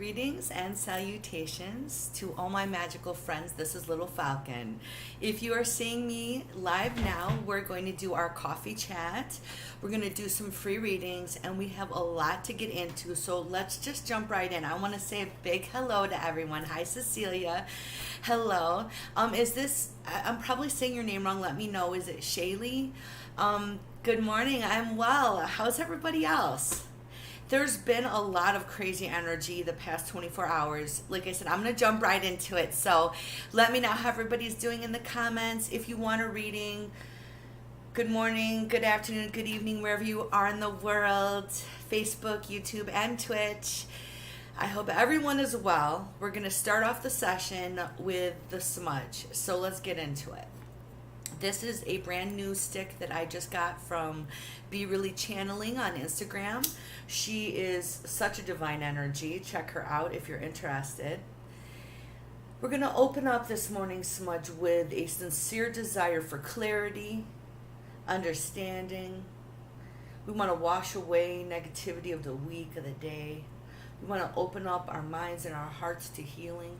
Greetings and salutations to all my magical friends. This is Little Falcon. If you are seeing me live now, we're going to do our coffee chat. We're going to do some free readings, and we have a lot to get into, so let's just jump right in. I want to say a big hello to everyone. Hi, Cecilia. Hello. I'm probably saying your name wrong. Let me know. Is it Shaylee? Good morning. I'm well. How's everybody else? There's been a lot of crazy energy the past 24 hours. Like I said, I'm going to jump right into it. So let me know how everybody's doing in the comments. If you want a reading, good morning, good afternoon, good evening, wherever you are in the world, Facebook, YouTube, and Twitch. I hope everyone is well. We're going to start off the session with the smudge. So let's get into it. This is a brand new stick that I just got from Be Really Channeling on Instagram. She is such a divine energy. Check her out if you're interested. We're going to open up this morning's smudge with a sincere desire for clarity, understanding. We want to wash away negativity of the week, of the day. We want to open up our minds and our hearts to healing.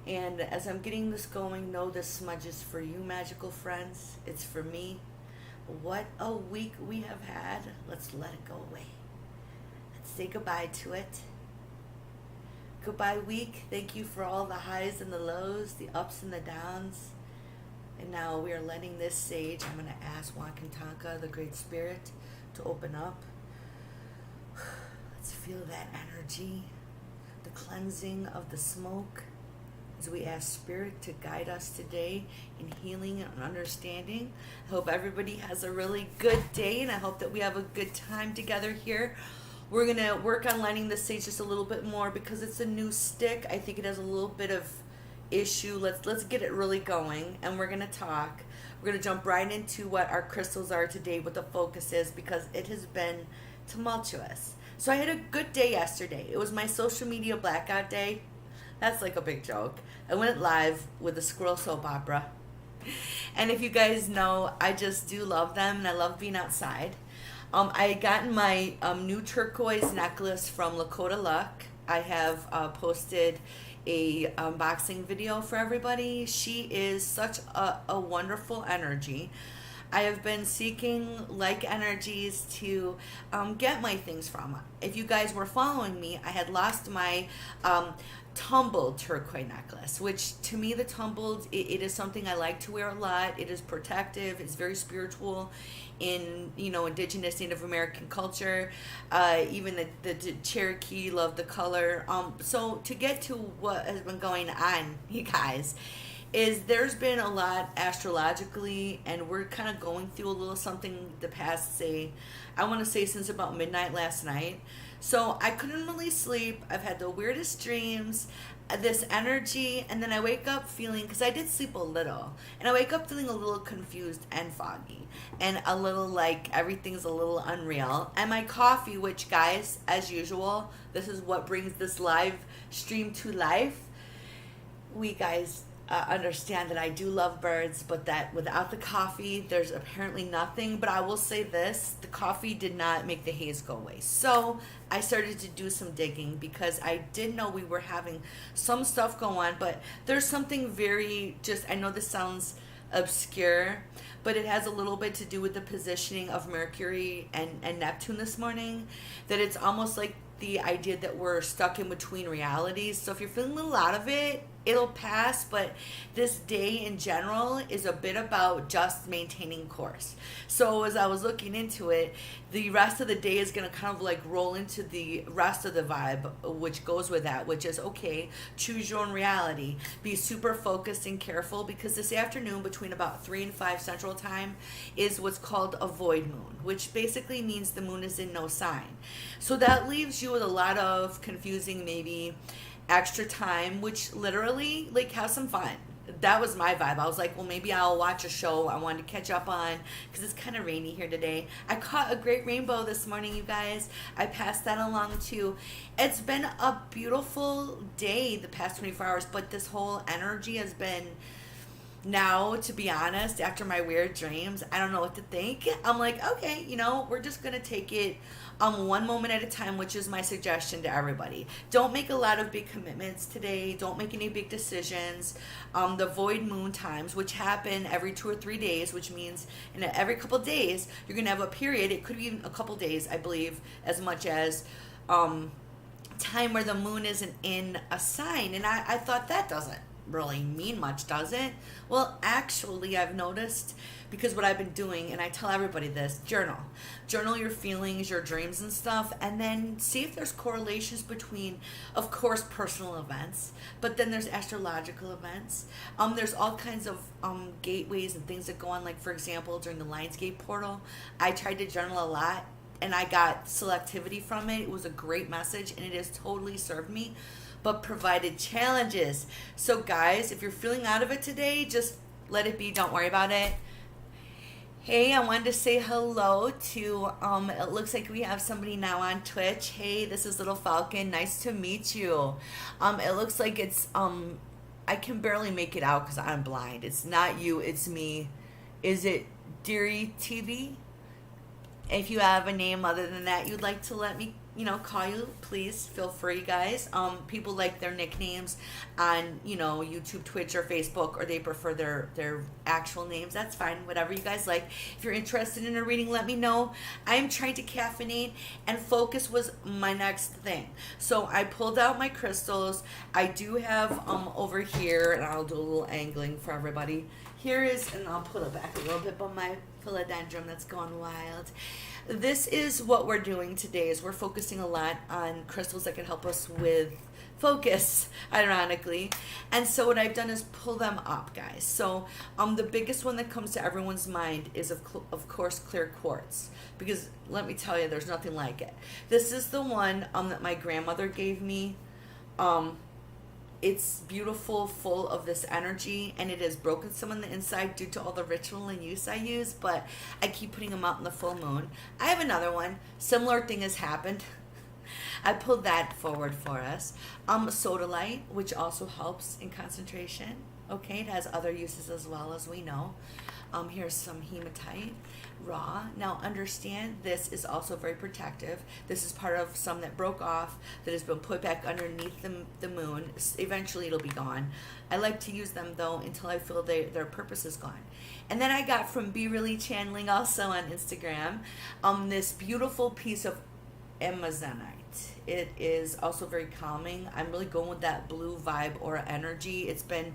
And as I'm getting this going, know this smudge is for you, magical friends. It's for me. What a week we have had. Let's let it go away. Let's say goodbye to it. Goodbye, week. Thank you for all the highs and the lows, the ups and the downs. And now we are letting this sage, I'm going to ask Wakantanka, the Great Spirit, to open up. Let's feel that energy, the cleansing of the smoke. As we ask Spirit to guide us today in healing and understanding. I hope everybody has a really good day, and I hope that we have a good time together here. We're going to work on lining the sage just a little bit more because it's a new stick. I think it has a little bit of issue. Let's get it really going, and we're going to talk. We're going to jump right into what our crystals are today, what the focus is, because it has been tumultuous. So I had a good day yesterday. It was my social media blackout day. That's like a big joke. I went live with the Squirrel Soap Opera. And if you guys know, I just do love them, and I love being outside. I had gotten my new turquoise necklace from Lakota Luck. I have posted a unboxing video for everybody. She is such a wonderful energy. I have been seeking like energies to get my things from. If you guys were following me, I had lost my tumbled turquoise necklace, which to me the tumbled, it is something I like to wear a lot. It is protective. It's very spiritual in, indigenous Native American culture. Even the Cherokee love the color. So to get to what has been going on, you guys, is there's been a lot astrologically, and we're kind of going through a little something the past, I want to say since about midnight last night. So I couldn't really sleep. I've had the weirdest dreams, this energy, and then I wake up feeling, because I did sleep a little, and I wake up feeling a little confused and foggy, and a little like everything's a little unreal. And my coffee, which, guys, as usual, this is what brings this live stream to life. We guys understand that I do love birds, but that without the coffee, there's apparently nothing. But I will say this, the coffee did not make the haze go away. So I started to do some digging because I did know we were having some stuff go on, but there's something very I know this sounds obscure, but it has a little bit to do with the positioning of Mercury and Neptune this morning, that it's almost like the idea that we're stuck in between realities. So if you're feeling a little out of it, it'll pass, but this day in general is a bit about just maintaining course. So as I was looking into it, the rest of the day is going to kind of like roll into the rest of the vibe, which goes with that, which is, okay, choose your own reality. Be super focused and careful, because this afternoon between about 3 and 5 Central Time is what's called a void moon, which basically means the moon is in no sign. So that leaves you with a lot of confusing, maybe extra time, which literally, like, have some fun. That was my vibe. I was like, well, maybe I'll watch a show I wanted to catch up on, because it's kind of rainy here today. I caught a great rainbow this morning, you guys. I passed that along too. It's been a beautiful day the past 24 hours, but this whole energy has been Now, to be honest, after my weird dreams, I don't know what to think. I'm like, okay, we're just gonna take it one moment at a time, which is my suggestion to everybody. Don't make a lot of big commitments today. Don't make any big decisions. The void moon times, which happen every 2 or 3 days, which means in every couple days you're gonna have a period. It could be even a couple days, I believe, as much as time where the moon isn't in a sign. And I thought that doesn't really mean much, does it? Well, actually, I've noticed, because what I've been doing, and I tell everybody this: journal your feelings, your dreams and stuff, and then see if there's correlations between, of course, personal events, but then there's astrological events. There's all kinds of gateways and things that go on. Like, for example, during the Lionsgate portal, I tried to journal a lot, and I got selectivity from it. It was a great message, and it has totally served me, but provided challenges. So guys, if you're feeling out of it today, just let it be. Don't worry about it. Hey, I wanted to say hello to, it looks like we have somebody now on Twitch. Hey, this is Little Falcon. Nice to meet you. It looks like it's, I can barely make it out because I'm blind. It's not you, it's me. Is it Deary TV? If you have a name other than that you'd like to let me, call you, please feel free, guys. People like their nicknames on, YouTube, Twitch, or Facebook, or they prefer their actual names. That's fine, whatever you guys like. If you're interested in a reading, let me know. I'm trying to caffeinate, and focus was my next thing. So I pulled out my crystals. I do have over here, and I'll do a little angling for everybody. Here is, and I'll pull it back a little bit, but my philodendron that's gone wild. This is what we're doing today, is we're focusing a lot on crystals that can help us with focus, ironically. And so what I've done is pull them up, guys. So the biggest one that comes to everyone's mind is, of course, clear quartz, because let me tell you, there's nothing like it. This is the one that my grandmother gave me. It's beautiful, full of this energy, and it has broken some on the inside due to all the ritual and use I use, but I keep putting them out in the full moon. I have another one. Similar thing has happened. I pulled that forward for us. Sodalite, which also helps in concentration. Okay, it has other uses as well, as we know. Here's some hematite, raw. Now understand, this is also very protective. This is part of some that broke off, that has been put back underneath the moon. Eventually it'll be gone. I like to use them though until I feel their purpose is gone. And then I got from Be Really Channeling, also on Instagram, this beautiful piece of amazonite. It is also very calming. I'm really going with that blue vibe or energy. It's been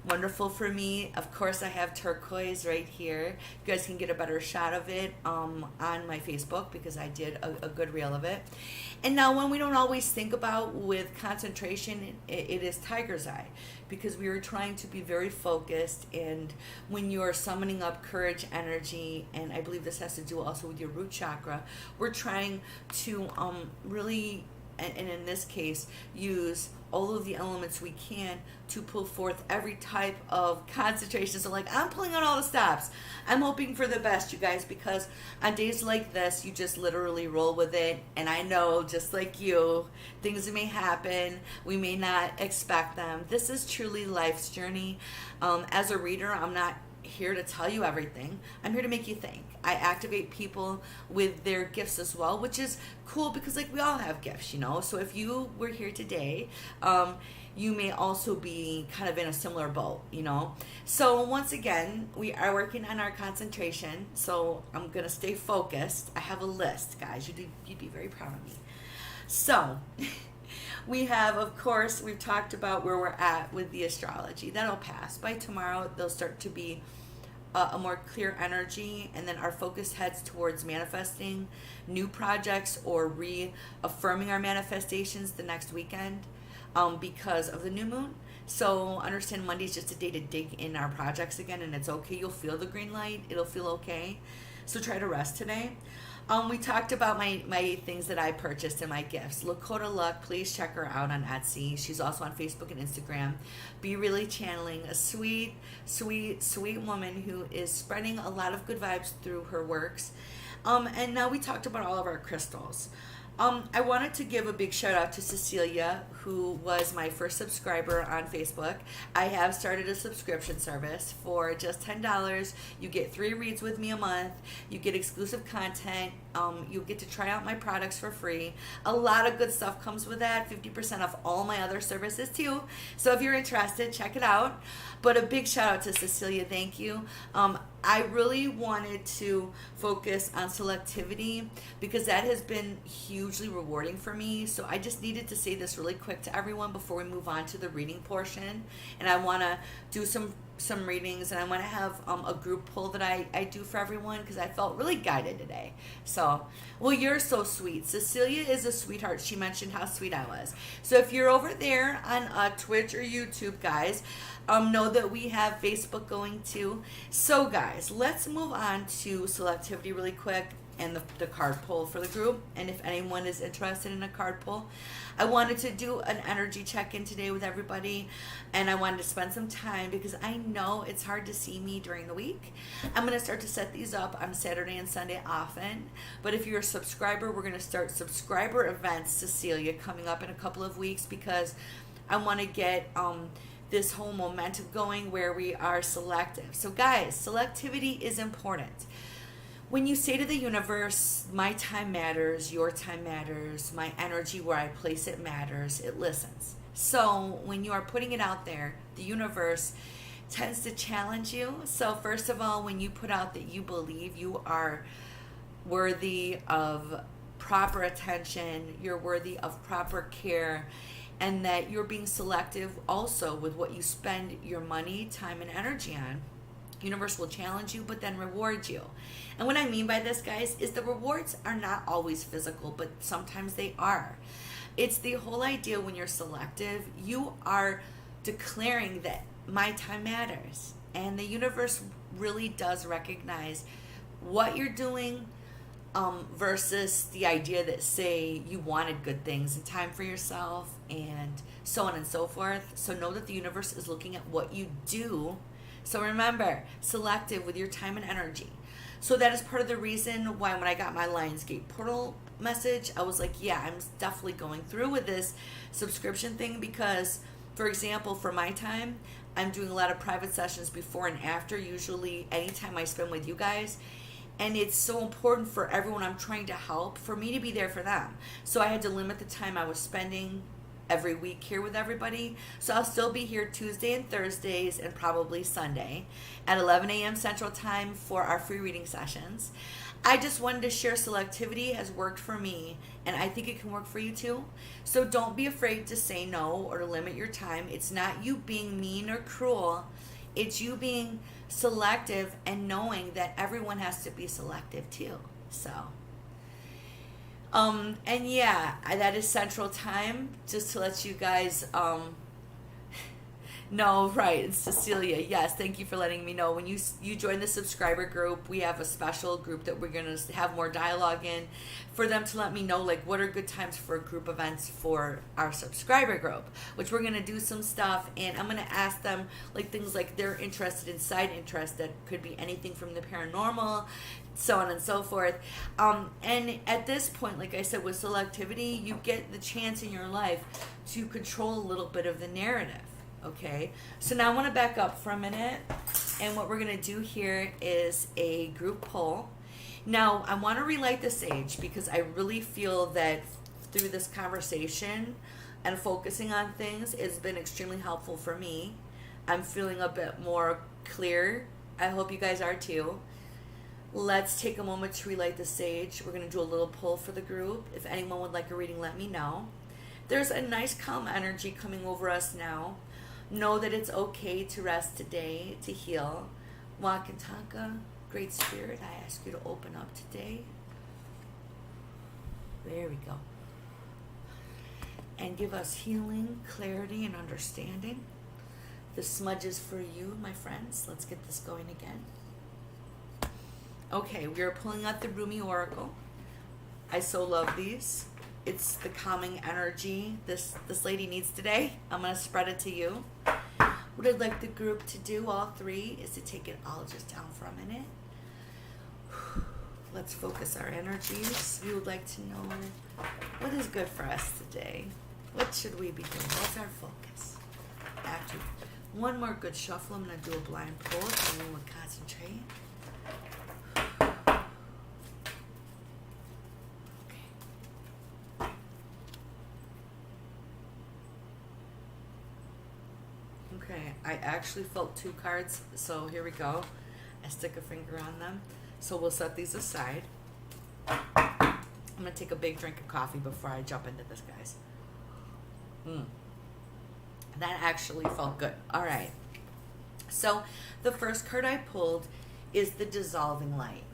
wonderful for me. Of course, I have turquoise right here. You guys can get a better shot of it on my Facebook, because I did a good reel of it. And now, when we don't always think about with concentration, it is tiger's eye, because we are trying to be very focused. And when you are summoning up courage energy, and I believe this has to do also with your root chakra, we're trying to really, and in this case, use all of the elements we can to pull forth every type of concentration. So like, I'm pulling out all the stops. I'm hoping for the best, you guys, because on days like this, you just literally roll with it. And I know, just like you, things may happen. We may not expect them. This is truly life's journey. As a reader, I'm not here to tell you everything. I'm here to make you think. I activate people with their gifts as well, which is cool, because like, we all have gifts, so if you were here today, you may also be kind of in a similar boat, so once again, we are working on our concentration, so I'm gonna stay focused. I have a list, guys. You'd be very proud of me. So we have, of course, we've talked about where we're at with the astrology. That'll pass. By tomorrow, they'll start to be a more clear energy, and then our focus heads towards manifesting new projects or reaffirming our manifestations the next weekend because of the new moon. So understand, Monday's just a day to dig in our projects again, and it's okay. You'll feel the green light. It'll feel okay. So try to rest today. We talked about my things that I purchased and my gifts. Lakota Luck, please check her out on Etsy. She's also on Facebook and Instagram. Be Really Channeling, a sweet, sweet, sweet woman who is spreading a lot of good vibes through her works. And now we talked about all of our crystals. I wanted to give a big shout out to Cecilia, who was my first subscriber on Facebook. I have started a subscription service for just $10. You get 3 reads with me a month. You get exclusive content. You get to try out my products for free. A lot of good stuff comes with that. 50% off all my other services too. So if you're interested, check it out. But a big shout out to Cecilia. Thank you. I really wanted to focus on selectivity because that has been hugely rewarding for me. So I just needed to say this really quick to everyone before we move on to the reading portion. And I want to do some readings, and I want to have a group pull that I do for everyone because I felt really guided today. So, well, you're so sweet. Cecilia is a sweetheart. She mentioned how sweet I was. So if you're over there on Twitch or YouTube, guys, know that we have Facebook going too. So guys, let's move on to selectivity really quick and the card pull for the group. And if anyone is interested in a card pull, I wanted to do an energy check-in today with everybody, and I wanted to spend some time because I know it's hard to see me during the week. I'm going to start to set these up on Saturday and Sunday often, but if you're a subscriber, we're going to start subscriber events, Cecilia, coming up in a couple of weeks because I want to get this whole momentum going where we are selective. So guys, selectivity is important. When you say to the universe, my time matters, your time matters, my energy where I place it matters, it listens. So when you are putting it out there, the universe tends to challenge you. So first of all, when you put out that you believe you are worthy of proper attention, you're worthy of proper care, and that you're being selective also with what you spend your money, time, and energy on, universe will challenge you but then reward you. And what I mean by this, guys, is the rewards are not always physical, but sometimes they are. It's the whole idea when you're selective, you are declaring that my time matters, and the universe really does recognize what you're doing, versus the idea that, say, you wanted good things and time for yourself and so on and so forth. So know that the universe is looking at what you do. So remember, selective with your time and energy. So that is part of the reason why when I got my Lionsgate portal message, I was like, yeah, I'm definitely going through with this subscription thing because, for example, for my time, I'm doing a lot of private sessions before and after, usually anytime I spend with you guys. And it's so important for everyone I'm trying to help for me to be there for them. So I had to limit the time I was spending every week here with everybody. So I'll still be here Tuesday and Thursdays and probably Sunday at 11 a.m. Central Time for our free reading sessions. I just wanted to share selectivity has worked for me, and I think it can work for you too. So don't be afraid to say no or to limit your time. It's not you being mean or cruel. It's you being selective and knowing that everyone has to be selective too. So and yeah, that is Central Time, just to let you guys know. Right, it's Cecilia. Yes, thank you for letting me know. When you join the subscriber group, we have a special group that we're going to have more dialogue in for them to let me know, like, what are good times for group events for our subscriber group, which we're going to do some stuff, and I'm going to ask them, like, things like they're interested in side interests that could be anything from the paranormal, so on and so forth. And at this point, like I said, with selectivity, you get the chance in your life to control a little bit of the narrative. Okay, so now I want to back up for a minute, and what we're going to do here is a group poll. Now, I want to relight the sage because I really feel that through this conversation and focusing on things, it's been extremely helpful for me. I'm feeling a bit more clear. I hope you guys are too. Let's take a moment to relight the sage. We're going to do a little poll for the group. If anyone would like a reading, let me know. There's a nice calm energy coming over us now. Know that it's okay to rest today, to heal. Wakantaka, Great Spirit, I ask you to open up today. There we go. And give us healing, clarity, and understanding. The smudge is for you, my friends. Let's get this going again. Okay, we are pulling out the Rumi Oracle. I so love these. It's the calming energy this lady needs today. I'm going to spread it to you. What I'd like the group to do, all three, is to take it all just down for a minute. Let's focus our energies. We would like to know what is good for us today. What should we be doing? What's our focus? After one more good shuffle, I'm going to do a blind pull and then we'll concentrate. Okay, I actually felt 2 cards, so here we go. I stick a finger on them. So we'll set these aside. I'm going to take a big drink of coffee before I jump into this, guys. That actually felt good. All right. So the first card I pulled is the dissolving light.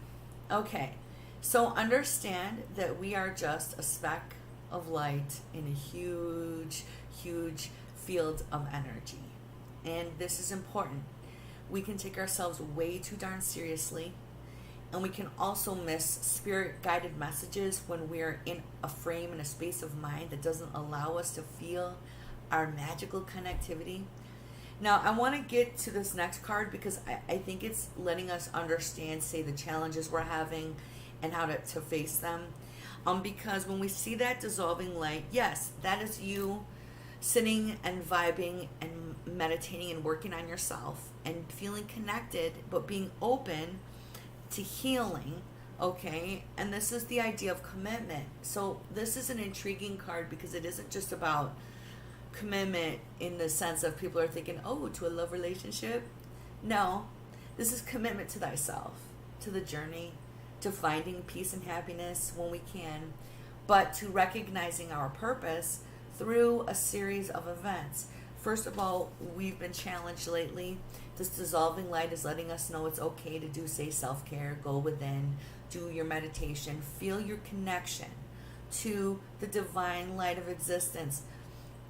Okay, so understand that we are just a speck of light in a huge, huge field of energy. And this is important. We can take ourselves way too darn seriously, and we can also miss spirit guided messages when we're in a frame and a space of mind that doesn't allow us to feel our magical connectivity. Now, I want to get to this next card because I think it's letting us understand, say, the challenges we're having and how to face them. Because when we see that dissolving light, yes, that is you sitting and vibing and meditating and working on yourself and feeling connected, but being open to healing, okay? And this is the idea of commitment. So this is an intriguing card because it isn't just about commitment in the sense of people are thinking, oh, to a love relationship. No, this is commitment to thyself, to the journey, to finding peace and happiness when we can, but to recognizing our purpose through a series of events. First of all, we've been challenged lately. This dissolving light is letting us know it's okay to do, say, self-care, go within, do your meditation, feel your connection to the divine light of existence.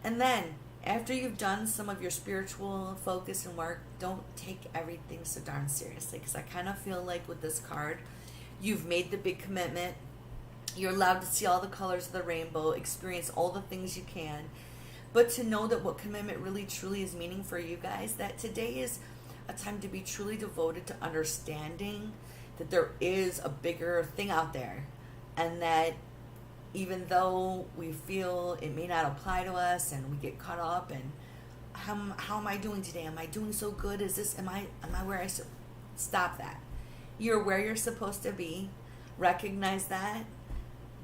And then, after you've done some of your spiritual focus and work, don't take everything so darn seriously. Because I kind of feel like with this card, you've made the big commitment. You're allowed to see all the colors of the rainbow, experience all the things you can. But to know that what commitment really truly is meaning for you guys, that today is a time to be truly devoted to understanding that there is a bigger thing out there. And that even though we feel it may not apply to us and we get caught up and how am I doing today? Am I doing so good? Am I where I stop that? You're where you're supposed to be. Recognize that.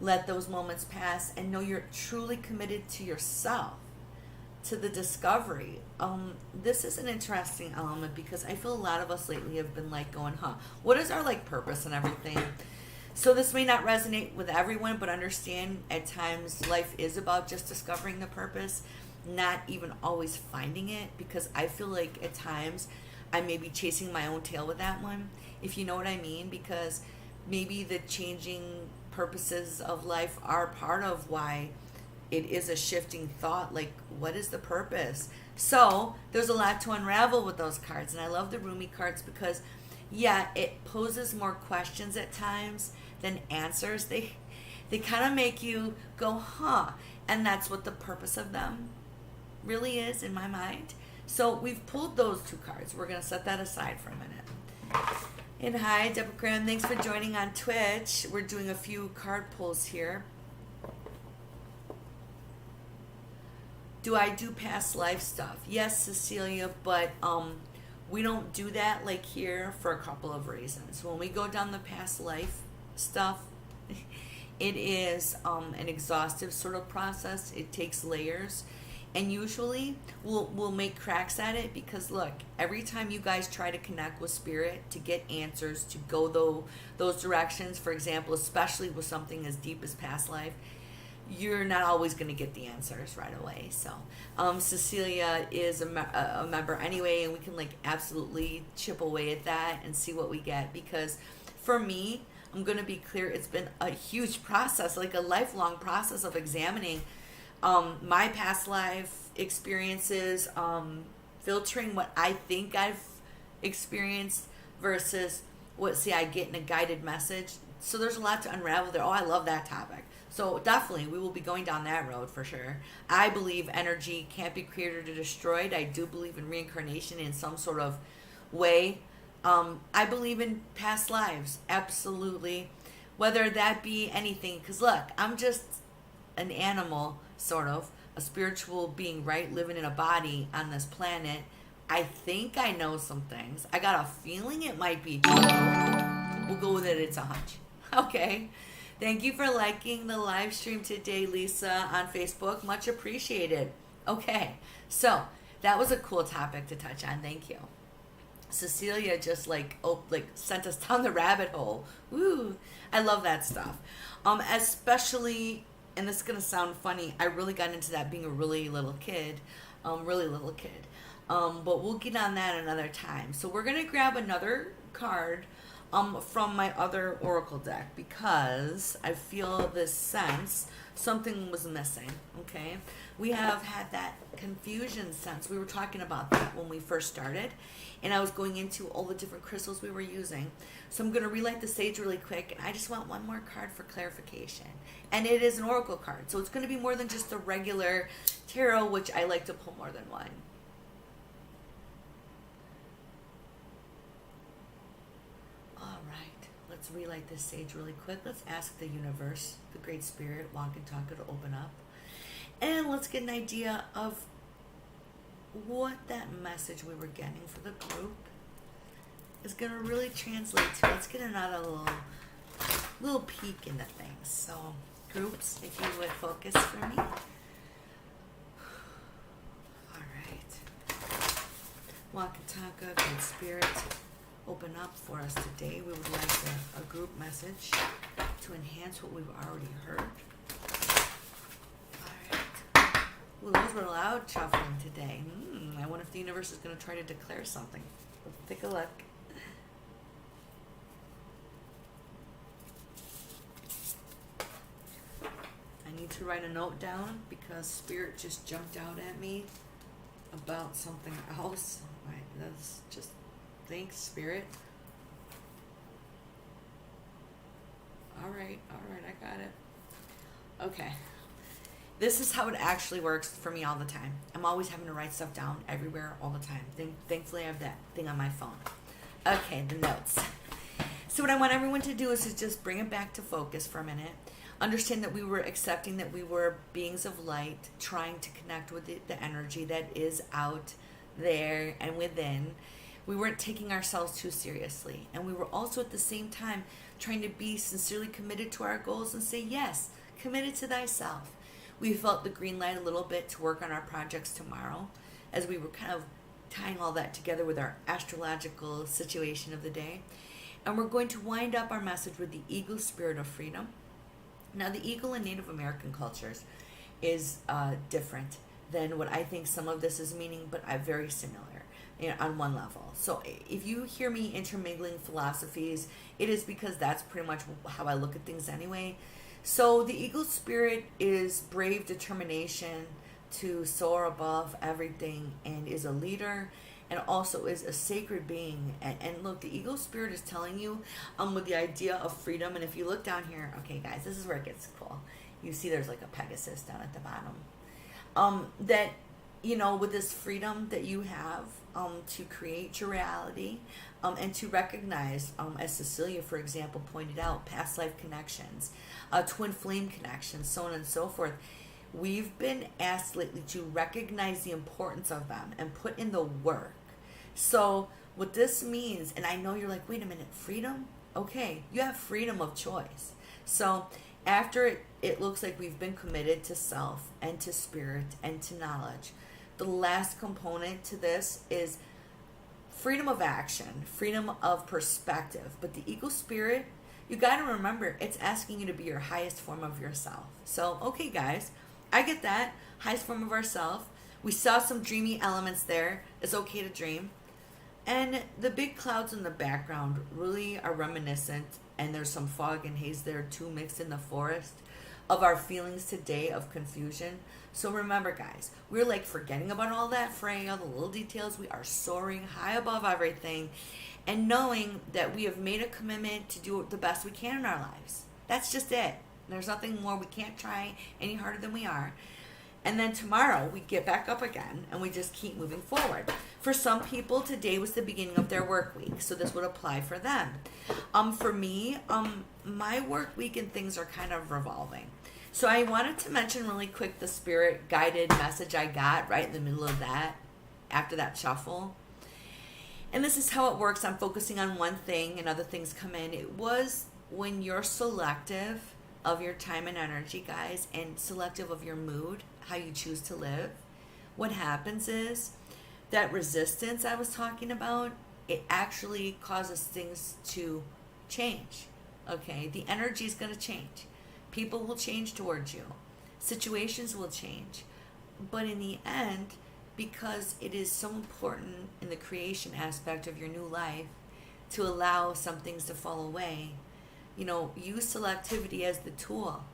Let those moments pass and know you're truly committed to yourself, to the discovery. This is an interesting element because I feel a lot of us lately have been like going, what is our like purpose and everything? So this may not resonate with everyone, but understand at times life is about just discovering the purpose, not even always finding it, because I feel like at times I may be chasing my own tail with that one, if you know what I mean, because maybe the changing purposes of life are part of why it is a shifting thought, like what is the purpose? So there's a lot to unravel with those cards, and I love the Rumi cards because it poses more questions at times than answers. They kind of make you go, and that's what the purpose of them really is in my mind. So we've pulled those 2 cards. We're going to set that aside for a minute. And hi, Deborah Graham. Thanks for joining on Twitch. We're doing a few card pulls here. Do I do past life stuff? Yes, Cecilia, but we don't do that like here for a couple of reasons. When we go down the past life stuff, it is an exhaustive sort of process. It takes layers. And usually we'll make cracks at it because, look, every time you guys try to connect with spirit to get answers, to go those directions, for example, especially with something as deep as past life, you're not always going to get the answers right away. So Cecilia is a member anyway, and we can like absolutely chip away at that and see what we get. Because for me, I'm going to be clear, it's been a huge process, like a lifelong process of examining my past life experiences, filtering what I think I've experienced versus what, I get in a guided message. So there's a lot to unravel there. Oh, I love that topic. So definitely we will be going down that road for sure. I believe energy can't be created or destroyed. I do believe in reincarnation in some sort of way. I believe in past lives, absolutely. Whether that be anything, because look, I'm just an animal, sort of, a spiritual being, right? Living in a body on this planet. I think I know some things. I got a feeling it might be true. We'll go with it. It's a hunch. Okay. Thank you for liking the live stream today, Lisa, on Facebook. Much appreciated. Okay. So that was a cool topic to touch on. Thank you. Cecilia just like sent us down the rabbit hole. Woo! I love that stuff. Especially, and this is gonna sound funny, I really got into that being a really little kid. But we'll get on that another time. So we're gonna grab another card from my other oracle deck, because I feel this sense something was missing. Okay, we have had that confusion sense. We were talking about that when we first started, and I was going into all the different crystals we were using. So I'm going to relight the sage really quick, and I just want one more card for clarification. And it is an oracle card, so it's going to be more than just the regular tarot, which I like to pull more than one. Let's relight this sage really quick. Let's ask the universe, the great spirit, Walk and Talker, to open up. And let's get an idea of what that message we were getting for the group is going to really translate to. Let's get another little peek into things. So, groups, if you would focus for me. All right. Walk and Talker, great spirit, open up for us today. We would like a group message to enhance what we've already heard. Alright. Well, those were loud shuffling today. I wonder if the universe is going to try to declare something. Let's take a look. I need to write a note down because Spirit just jumped out at me about something else. Right, that's just... Thanks, Spirit. All right, I got it. Okay. This is how it actually works for me all the time. I'm always having to write stuff down everywhere all the time. Thankfully, I have that thing on my phone. Okay, the notes. So what I want everyone to do is just bring it back to focus for a minute. Understand that we were accepting that we were beings of light, trying to connect with the energy that is out there and within. We weren't taking ourselves too seriously. And we were also at the same time trying to be sincerely committed to our goals and say, yes, committed to thyself. We felt the green light a little bit to work on our projects tomorrow as we were kind of tying all that together with our astrological situation of the day. And we're going to wind up our message with the eagle spirit of freedom. Now, the eagle in Native American cultures is different than what I think some of this is meaning, but very similar. On one level. So if you hear me intermingling philosophies, it is because that's pretty much how I look at things anyway. So the eagle spirit is brave determination to soar above everything and is a leader and also is a sacred being. And look, the eagle spirit is telling you with the idea of freedom. And if you look down here, okay guys, this is where it gets cool. You see there's like a Pegasus down at the bottom. That, with this freedom that you have to create your reality and to recognize, as Cecilia, for example, pointed out, past life connections, twin flame connections, so on and so forth. We've been asked lately to recognize the importance of them and put in the work. So what this means, and I know you're like, wait a minute, freedom? Okay, you have freedom of choice. So after it looks like we've been committed to self and to spirit and to knowledge, the last component to this is freedom of action, freedom of perspective. But the eagle spirit, you got to remember, it's asking you to be your highest form of yourself. So, okay, guys, I get that. Highest form of ourself. We saw some dreamy elements there. It's okay to dream. And the big clouds in the background really are reminiscent, and there's some fog and haze there too mixed in the forest, of our feelings today of confusion. So remember, guys, we're like forgetting about all that fray, all the little details. We are soaring high above everything and knowing that we have made a commitment to do the best we can in our lives. That's just it. There's nothing more. We can't try any harder than we are. And then tomorrow we get back up again and we just keep moving forward. For some people, today was the beginning of their work week, so this would apply for them. For me, my work week and things are kind of revolving. So I wanted to mention really quick the spirit guided message I got right in the middle of that, after that shuffle. And this is how it works. I'm focusing on one thing and other things come in. It was when you're selective of your time and energy, guys, and selective of your mood, how you choose to live, what happens is that resistance I was talking about, it actually causes things to change. Okay, the energy is going to change. People will change towards you. Situations will change. But in the end, because it is so important in the creation aspect of your new life to allow some things to fall away, use selectivity as the tool.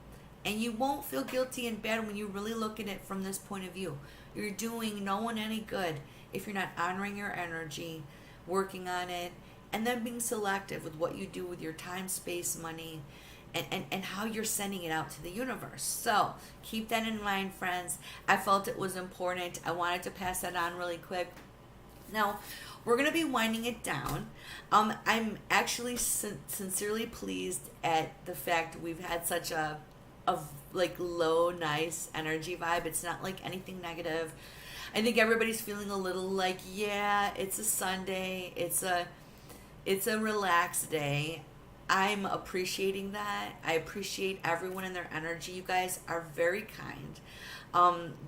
And you won't feel guilty and bad when you really look at it from this point of view. You're doing no one any good if you're not honoring your energy, working on it, and then being selective with what you do with your time, space, money, and how you're sending it out to the universe. So keep that in mind, friends. I felt it was important. I wanted to pass that on really quick. Now, we're going to be winding it down. I'm actually sincerely pleased at the fact we've had such a low, nice energy vibe. It's not like anything negative. I think everybody's feeling a little like, yeah, it's a Sunday. It's a relaxed day. I'm appreciating that. I appreciate everyone and their energy. You guys are very kind.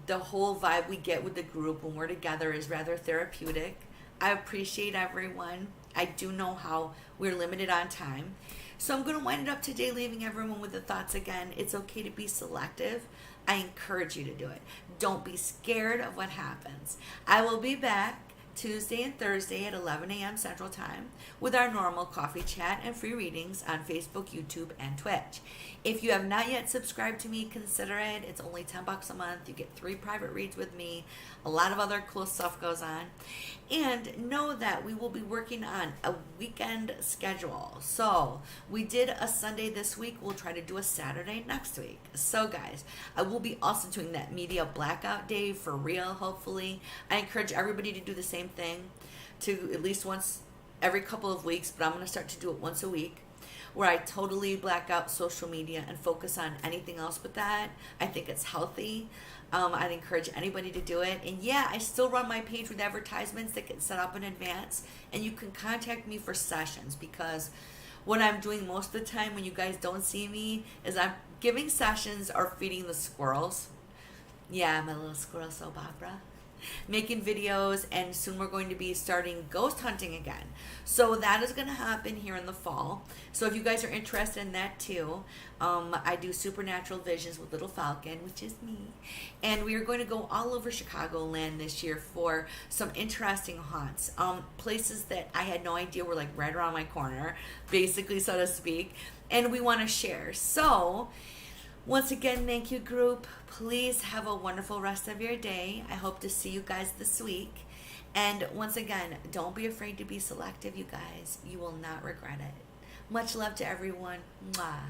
The whole vibe we get with the group when we're together is rather therapeutic. I appreciate everyone. I do know how we're limited on time. So I'm going to wind it up today, leaving everyone with the thoughts again. It's okay to be selective. I encourage you to do it. Don't be scared of what happens. I will be back Tuesday and Thursday at 11 a.m. Central Time with our normal coffee chat and free readings on Facebook, YouTube, and Twitch. If you have not yet subscribed to me, consider it. It's only $10 a month. You get 3 private reads with me. A lot of other cool stuff goes on. And know that we will be working on a weekend schedule. So we did a Sunday this week. We'll try to do a Saturday next week. So guys, I will be also doing that media blackout day for real, hopefully. I encourage everybody to do the same thing, to at least once every couple of weeks, but I'm going to start to do it once a week, where I totally black out social media and focus on anything else but that. I think it's healthy. I'd encourage anybody to do it. And yeah, I still run my page with advertisements that get set up in advance, and you can contact me for sessions, because what I'm doing most of the time when you guys don't see me is I'm giving sessions or feeding the squirrels. Yeah, my little squirrel soap opera. Making videos, and soon we're going to be starting ghost hunting again. So that is going to happen here in the fall. So if you guys are interested in that too, I do supernatural visions with Little Falcon, which is me. And we are going to go all over Chicagoland this year for some interesting haunts. Places that I had no idea were like right around my corner, basically, so to speak. And we want to share. So once again, thank you, group. Please have a wonderful rest of your day. I hope to see you guys this week. And once again, don't be afraid to be selective, you guys. You will not regret it. Much love to everyone. Mwah.